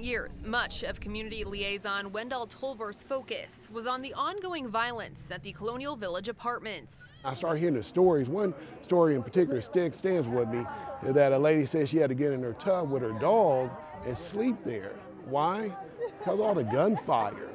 years, much of community liaison Wendell Tolber's focus was on the ongoing violence at the Colonial Village Apartments. I started hearing the stories. One story in particular stands with me, that a lady said she had to get in her tub with her dog and sleep there. Why? Because all the gunfire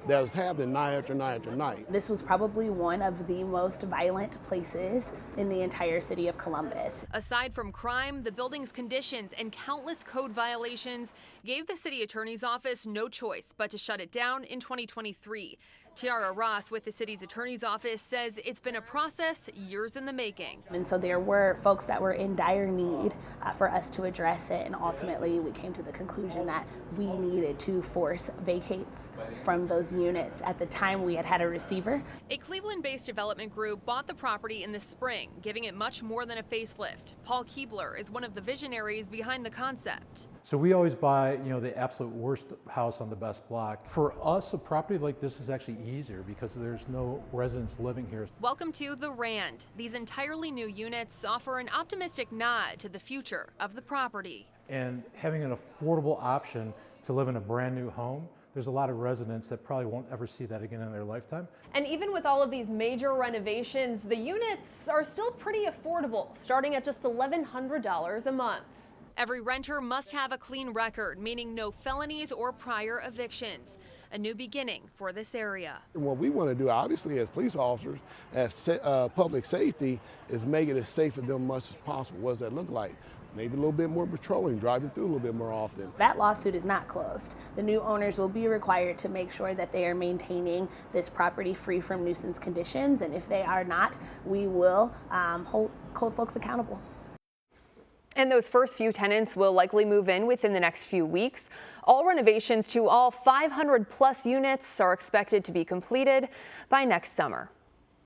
that was happening night after night after night. This was probably one of the most violent places in the entire city of Columbus. Aside from crime, the building's conditions and countless code violations gave the city attorney's office no choice but to shut it down in 2023. Tiara Ross with the city's attorney's office says it's been a process years in the making. And so there were folks that were in dire need for us to address it, and ultimately we came to the conclusion that we needed to force vacates from those units. At the time we had a receiver. A Cleveland-based development group bought the property in the spring, giving it much more than a facelift. Paul Keebler is one of the visionaries behind the concept. So we always buy, the absolute worst house on the best block. For us, a property like this is actually easier because there's no residents living here. Welcome to the Rand. These entirely new units offer an optimistic nod to the future of the property. And having an affordable option to live in a brand new home, there's a lot of residents that probably won't ever see that again in their lifetime. And even with all of these major renovations, the units are still pretty affordable, starting at just $1,100 a month. Every renter must have a clean record, meaning no felonies or prior evictions. A new beginning for this area. And what we want to do, obviously, as police officers, as public safety, is make it as safe for them much as possible. What does that look like? Maybe a little bit more patrolling, driving through a little bit more often. That lawsuit is not closed. The new owners will be required to make sure that they are maintaining this property free from nuisance conditions, and if they are not, we will hold folks accountable. And those first few tenants will likely move in within the next few weeks. All renovations to all 500 plus units are expected to be completed by next summer.